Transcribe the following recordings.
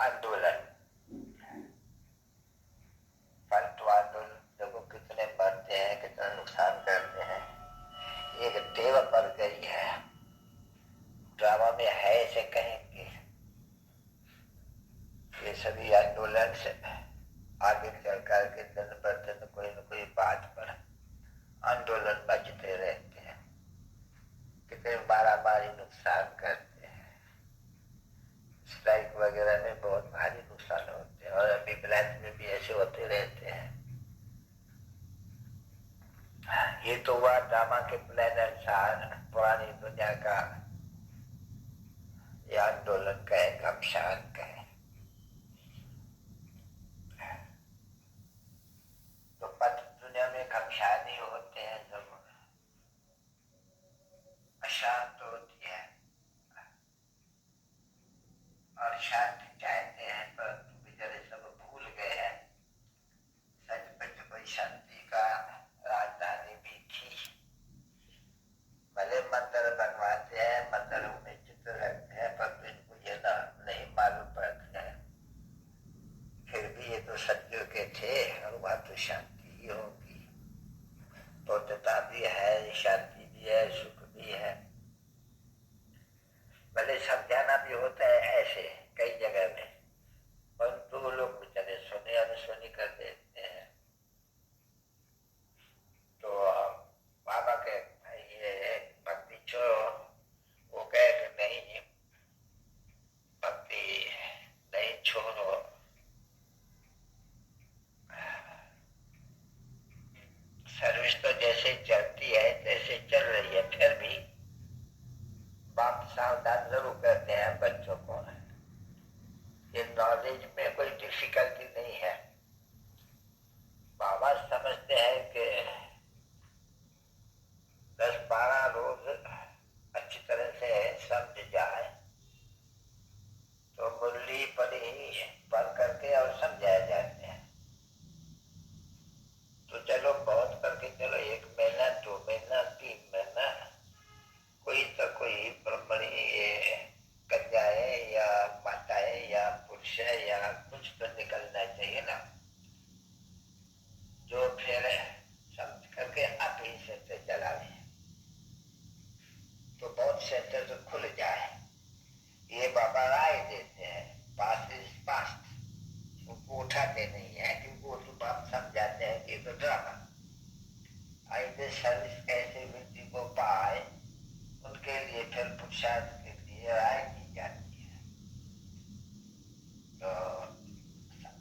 आंदोलन, फालतू आंदोलन देखो कितने मरते हैं, कितना नुकसान करते हैं। एक टेव पड़ गई है, ड्रामा में है ऐसे कहेंगे। ये सभी आंदोलन से आगे चल कर के दिन पर दिन कोई न कोई बात पर आंदोलन बचते रहते हैं, कितने मारामारी नुकसान करते हैं। स्ट्राइक वगैरह में बहुत भारी नुकसान होते हैं और अभी ब्लैक में भी ऐसे होते रहते हैं। ये तो हुआ ड्रामा के प्लान अनुसार पुरानी दुनिया का ये आंदोलन का है, घमसान का है। तो पद दुनिया में घमसान ही होते हैं जब अशांत होती है और शांति चाहते हैं, परंतु बेचारे सब भूल गए हैं सचमुच कोई शांति का राजधानी भी थी। भले मंदिर बनवाते हैं, मंदिरों में चित्र रखते हैं, पर इनको ये नहीं मालूम पड़ता है फिर भी ये तो सत्य के थे और वहां तो शांति ही होगी। पवित्रता भी है, शांति भी है, सुख भी है। भले समझाना भी होता है ऐसे कई जगह में, परंतु वो लोग बेचारे सुने अनसुनी कर देते हैं। तो बाबा के ये भक्ति छोड़ो, वो कहे कि नहीं भक्ति नहीं छोड़ो। सर्विस तो जैसे चलती है तैसे चल रही है, फिर भी बाप सावधान जरूर करते हैं बच्चों को। ये नॉलेज में कोई डिफिकल्टी नहीं है। बाबा समझते हैं कि 10-12 रोज अच्छी तरह से समझ जाए तो मुरली पर ही पढ़ करके और समझाए जाते हैं। तो चलो बहुत करके चलो 1 महीना 2 महीना 3 महीना कोई तो कोई ब्रह्मणी कन्याएं या माताएं या पुरुष या कुछ तो निकलना चाहिए ना, जो फिर समझ करके आप ही सेंटर चलावे तो बहुत सेंटर तो खुल जाए। ये बाबा राय देते हैं, पास्ट इज पास्ट, उनको उठाते नहीं है क्योंकि वो तो बाप समझाते हैं कि तो ड्रामा आइंदे सर्विस कैसे व्यक्ति को पाए उनके लिए फिर पुरुषार्थ के लिए राय की जाती है। तो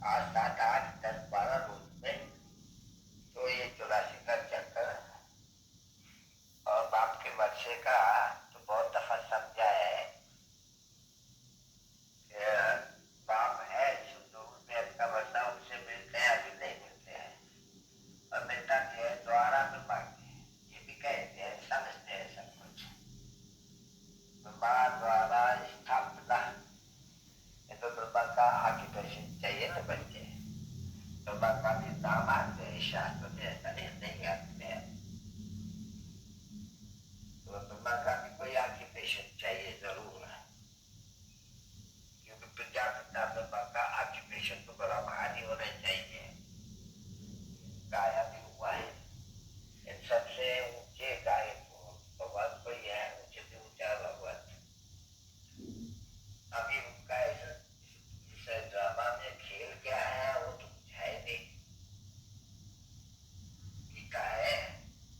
8, 7, 8, 10, 12 रोज में तो ये 84 का चक्कर और बाप के मर्से का तो बहुत दफा समझा है। बाप है में अपना वर्षा उनसे मिलते हैं, अभी नहीं मिलते हैं और मिलता है द्वारा में मांगते हैं। ये भी कहते हैं, समझते हैं सब कुछ। ब्रह्मा द्वारा स्थापना, ये तो ब्रह्मा का ऑक्यूपेशन चाहिए ना बच्चे। ब्रह्मा का भी नाम आते हैं शास्त्र में, ऐसा नहीं आते हैं। तो ब्रह्मा का भी कोई ऑक्यूपेशन चाहिए जरूर है, क्योंकि प्रजापिता ब्रह्मा का ऑक्यूपेशन तो बड़ा भारी होना चाहिए। गाया भी हुआ है इन सबसे ऊंचे गाय को भगवान को ही है, ऊंचे से ऊंचा भगवान। अभी उनका इस ड्रामा में खेल क्या है वो तो कुछ है नहीं कि क्या है,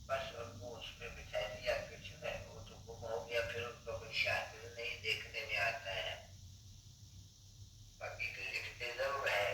बस उनको उसमें बिठा दिया कृष्ण है, वो तो गुम हो गया, फिर उनको कोई शास्त्र नहीं देखने में आता है। बाकी लिखते जरूर है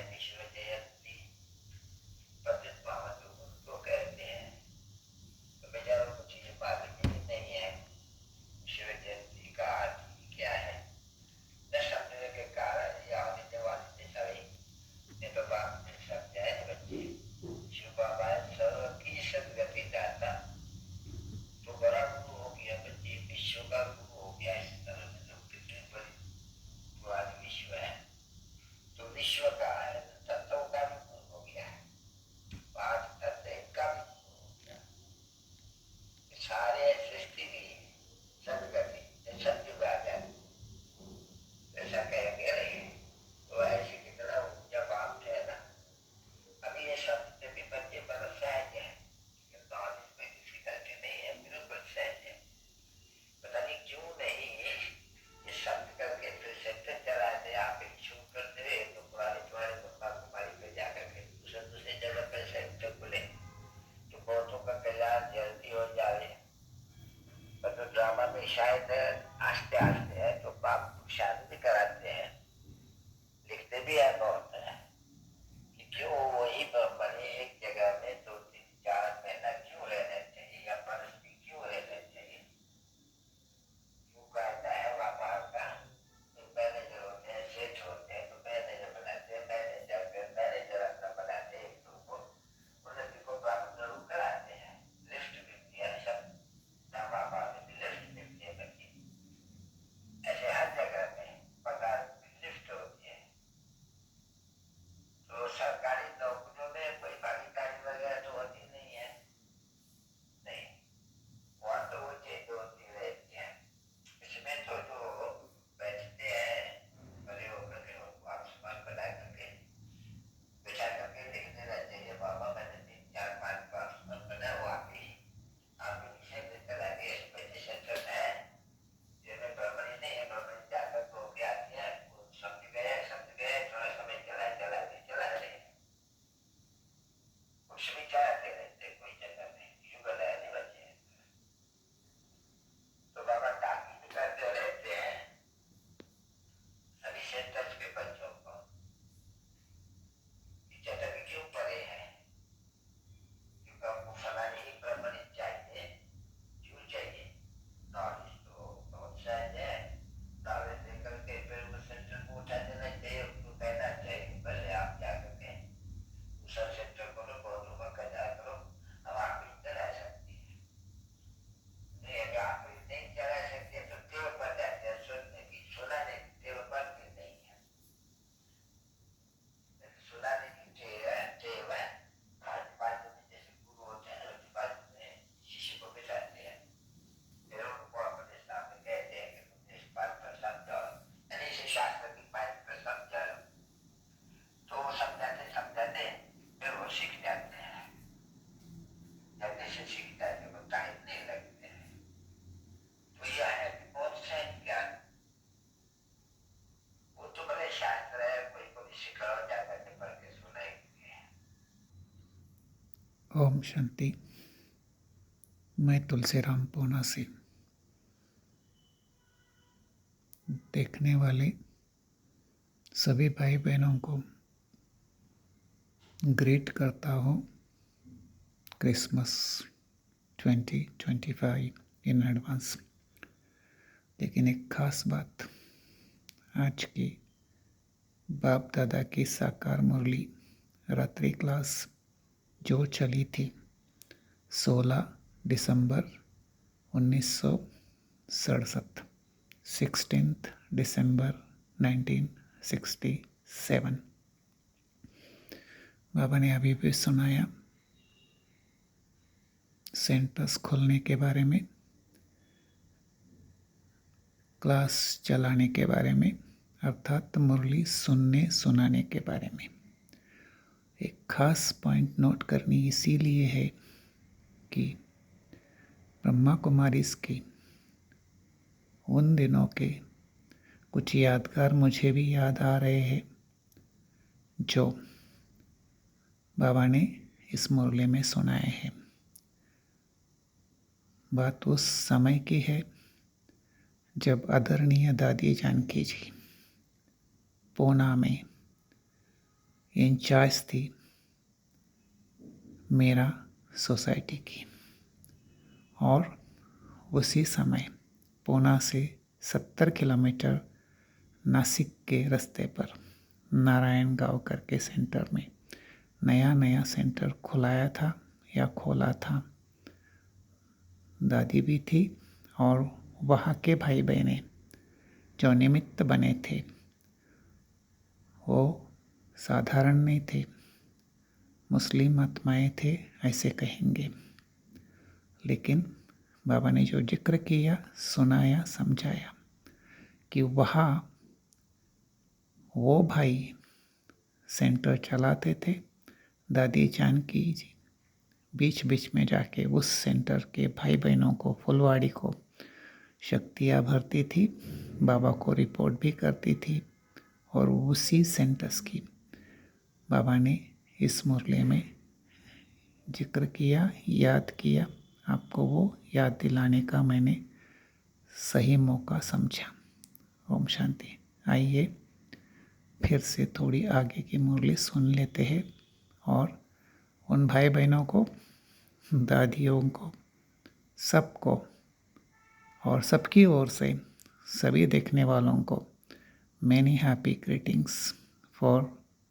समस्या बहुत है कि क्यों वही ब्राह्मण एक जगह में 2 3 4 महीना क्यों रहना चाहिए या वर्ष भी क्यों रहना चाहिए। क्यों कहता है व्यापार का तो मैनेजर होते हैं, सेठ होते हैं, तो मैनेजर बनाते हैं, मैनेजर अपना बनाते हैं, तो उन्नति को प्राप्त जरूर कराते हैं, लिफ्ट मिलती है, सब व्यापार में भी लिफ्ट मिलती है, बल्कि ऐसे हर जगह में पगार की लिफ्ट होती है। तो सरकारी नौकरियों में कोई भागीदारी वगैरह तो होती नहीं है, नहीं, वहाँ तो वो चीज होती रहती है। इसमें तो जो बैठते हैं बड़े होकर के उनको आसमान बना करके बिठा करके देखने रहते हैं, बाबा मैंने 3 4 5 का आसमान बना हुआ भी आप नीचे लेकर आगे सेंटर है जिनमें ब्राह्मणी नहीं है, ब्राह्मणी जाकर तो होके आती है, वो समझ गए थोड़ा समय चला रहे कुछ भी चलाते रहते कोई जगह में युगल है नहीं बचे। तो बाबा ताकीद करते रहते हैं सभी सेंटर्स के बच्चों को कि जगह क्यों पड़े हैं, क्योंकि हमको फलानी ही ब्राह्मणी चाहिए, क्यों चाहिए, नॉलेज तो बहुत शायद है, नॉलेज लेकर के फिर उस सेंटर को उठा देना चाहिए, उनको कहना चाहिए पहले आप जाकर के दूसरा सेंटर को लो, बहुत लोगों का जा करो, हम आपको चला सकती है, नहीं अगर आप नहीं चला सकते तो टेव पर जाते हैं सुनने की, सुनाने की टेव बनती नहीं है, सुनाने की टेव है, बाजू में जैसे गुरु होते हैं उसके बाजू में शिष्य को बिठाते हैं, फिर उनको अपने सामने कहते हैं कि तुम इस बात पर समझो, यानी इसे शास्त्र की बात पर समझो, तो वो समझाते समझाते फिर वो सीख जाते हैं, जल्दी से सीख जाते वो टाइम नहीं लगते हैं। तो यह है कि बहुत सहज ज्ञान, वो तो बड़े शास्त्र है, कोई को भी सिखाओ जाकर के पढ़ के सुनाएंगे। ओम शांति। मैं तुलसीराम पूना से देखने वाले सभी भाई बहनों को ग्रीट करता हूँ क्रिसमस 2025 इन एडवांस। लेकिन एक खास बात, आज की बाप दादा की साकार मुरली रात्रि क्लास जो चली थी 16 दिसंबर 1967, 16 दिसंबर 1967, बाबा ने अभी भी सुनाया सेंटर्स खोलने के बारे में, क्लास चलाने के बारे में, अर्थात मुरली सुनाने के बारे में। एक खास पॉइंट नोट करनी इसीलिए है कि ब्रह्मा कुमारीज की उन दिनों के कुछ यादगार मुझे भी याद आ रहे हैं जो बाबा ने इस मुरली में सुनाए हैं। बात उस समय की है जब आदरणीय दादी जानकी जी पूना में इंचार्ज थी मेरा सोसाइटी की, और उसी समय पूना से 70 किलोमीटर नासिक के रास्ते पर नारायण गांव करके सेंटर में नया सेंटर खुलाया था या खोला था। दादी भी थी और वहाँ के भाई बहनें जो निमित्त बने थे वो साधारण नहीं थे, मुस्लिम आत्माएं थे ऐसे कहेंगे। लेकिन बाबा ने जो जिक्र किया, सुनाया, समझाया कि वहाँ वो भाई सेंटर चलाते थे, दादी जानकी जी बीच बीच में जाके उस सेंटर के भाई बहनों को, फुलवाड़ी को शक्तियाँ भरती थी, बाबा को रिपोर्ट भी करती थी, और उसी सेंटर्स की बाबा ने इस मुरली में जिक्र किया, याद किया। आपको वो याद दिलाने का मैंने सही मौका समझा। ओम शांति। आइए फिर से थोड़ी आगे की मुरली सुन लेते हैं और उन भाई बहनों को, दादियों को, सबको और सबकी ओर से सभी देखने वालों को many happy greetings for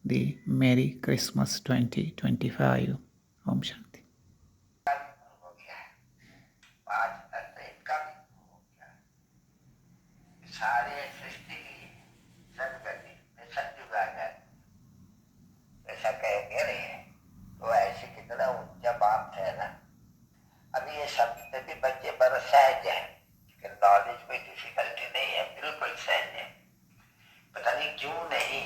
the मेरी क्रिसमस 2025। ओम शांति। हो गया है, 5 का भी हो गया। सारे सृष्टि सदगति में सत्युग आ जाए, ऐसा कहेंगे नहीं, तो ऐसे कितना ऊंचा बाप है ना। अभी ये शब्द में भी बच्चे बड़ा सहज है, नॉलेज में डिफिकल्टी नहीं है, बिल्कुल सहज है। पता नहीं क्यों नहीं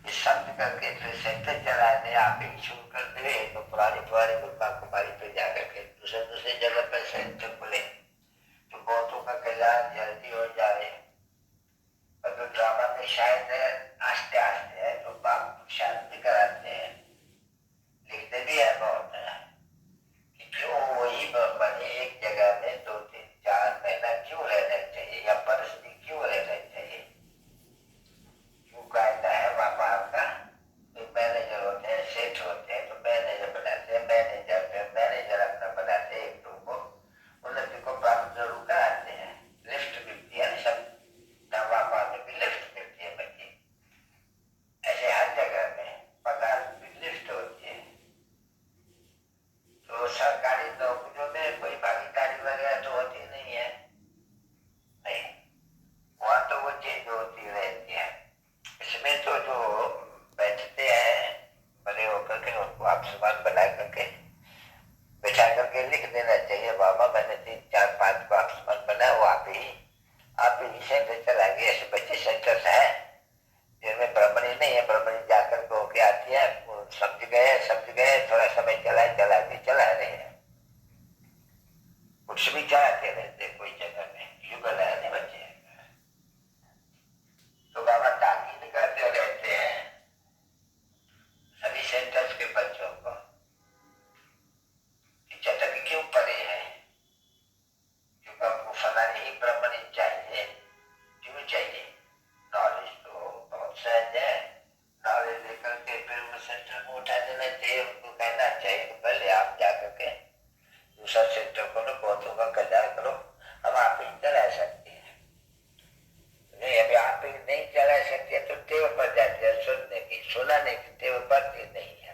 ये शब्द करके फिर सेंटर चलाने आप ही शुरू कर दे, तो पुरानी ब्रह्मा कुमारी पे जाकर के दूसरे जगह पर सेंटर खुले तो बहुतों का कल्याण जल्दी हो जाए। और तो ड्रामा में शायद आस्ते आस्ते है तो बाप शायद भी कराते हैं, लिखते भी है बहुत कि क्यों वही बने एक जगह में 2-3-4 महीना क्यों रहना चाहिए, या बरस भी क्यों रहना चाहिए। क्यों कहता है बाबा आपका तो मैनेजर होते हैं, सेठ होते हैं, तो मैनेजर बनाते हैं, मैनेजर अपना बनाते हैं, एक दो को उन्नति को प्राप्त जरूर कराते हैं। लिफ्ट मिलती है सब बाबा में भी लिफ्ट मिलती है बच्चे, ऐसे हर जगह में पगार भी लिफ्ट होती है। तो सरकारी नौकरियों में कोई भागीदारी वगैरह तो होती नहीं है, नहीं, वहां तो वो चेंज होती रहती है। इसमें तो जो बैठते हैं बड़े होकर के उनको आप समान बना करके बैठा करके लिख देना चाहिए, बाबा मैंने 3-4-5 को आप समान बना, वो आप ही सेंटर चला गए। ऐसे बच्चे सेंटर है जिनमें ब्राह्मणी नहीं है, ब्राह्मणी जाकर के होके आती है, समझ गए, थोड़ा समय चला रहे हैं, कुछ भी चलाते रहते कोई जगह में, युगल है बच्चे। तो बाबा ताकीद करते रहते हैं सभी सेंटर्स के बच्चों को कि चटक क्यों पड़े हैं, क्योंकि आपको फलानी ही ब्राह्मणी चाहिए, क्यों चाहिए, नॉलेज तो बहुत सहज है, नॉलेज लेकर के फिर वो सेंटर को उठा देना चाहिए, उनको कहना चाहिए कि पहले आप जाकर के दूसरा सेंटर को बहुतों का कल्याण करो, हम आप ही चला सकते हैं। नहीं, अभी आप ही नहीं चला सकते तो टेव पर जाते हैं सुनने की, सुनाने की टेव बढ़ती नहीं है।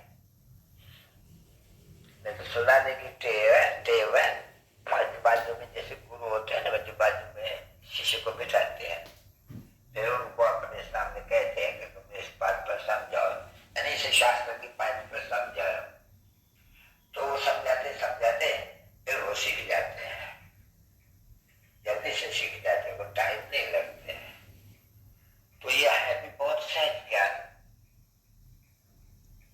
नहीं तो सुनाने की टेव है, बाजू में जैसे गुरु होते हैं ना, बच्चे बाजू में शिष्य को बिठाते हैं, फिर उनको अपने सामने कहते हैं कि तुम इस बात पर समझाओ, यानी इसे शास्त्र की बात पर समझाओ, तो वो समझाते फिर वो सीख जाते हैं, जल्दी से सीख जाते हैं, वो टाइम नहीं लगते हैं। तो यह है भी बहुत सहज ज्ञान,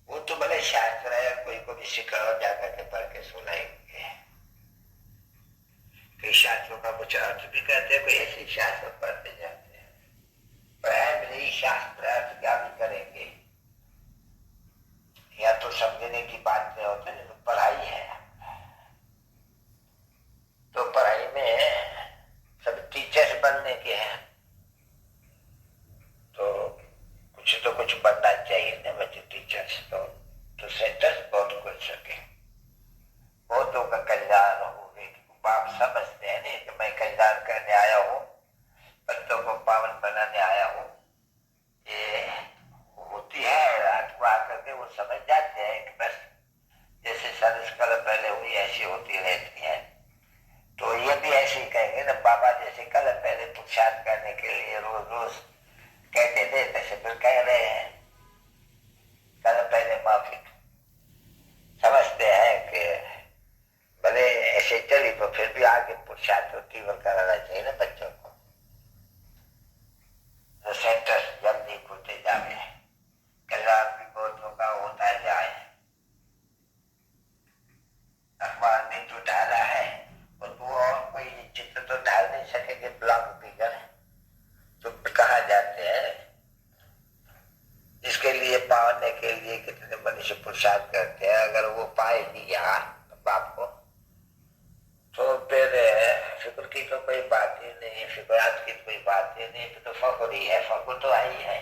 वो तो भले शास्त्र है, कोई को भी सिखाओ जाकर के पढ़ के सुनाएंगे। कई शास्त्रों का कुछ अर्थ भी कहते हैं, कोई ऐसे शास्त्र पढ़ते जाते हैं, प्राइमरी शास्त्र अर्थ क्या भी करेंगे, या तो समझने की बात में होते हैं, तो पढ़ाई है, तो पढ़ाई में सब टीचर्स बनने के हैं, तो कुछ बनना चाहिए ना बच्चे, टीचर्स तो सेंटर्स बहुत कुछ सके, बहुतों का कल्याण हो। बाप समझते हैं नहीं कि मैं कल्याण करने आया हूँ, बच्चों को पावन बनाने आया हूँ, ये होती है रात को आकर के वो समझ जाते हैं कि बस जैसे सर्विस कल पहले हुई ऐसी होती रहती है। तो ये भी ऐसे ही कहेंगे ना, बाबा जैसे कल पहले पुरुषार्थ करने के लिए रोज कहते थे, तैसे फिर कह रहे हैं कल पहले माफी। समझते हैं कि भले ऐसे चली तो फिर भी आगे पुरुषार्थ तीव्र कराना चाहिए ना बच्चों को, तो सेंटर जल्दी खुलते जाए, कल्याण भी बहुतों का होता जाए। अखबार में जो डाला है और वो और कोई चित्र तो डाल नहीं सकेंगे, ब्लॉक फिगर तो कहा जाते हैं, इसके लिए पाने के लिए कितने मनुष्य पुरुषार्थ करते हैं, अगर वो पाए लिया बाप को तो फिर फिक्र की तो कोई बात ही नहीं, फिक्रात की कोई बात ही नहीं, फिर तो फकुर ही है, फकुर तो आई है।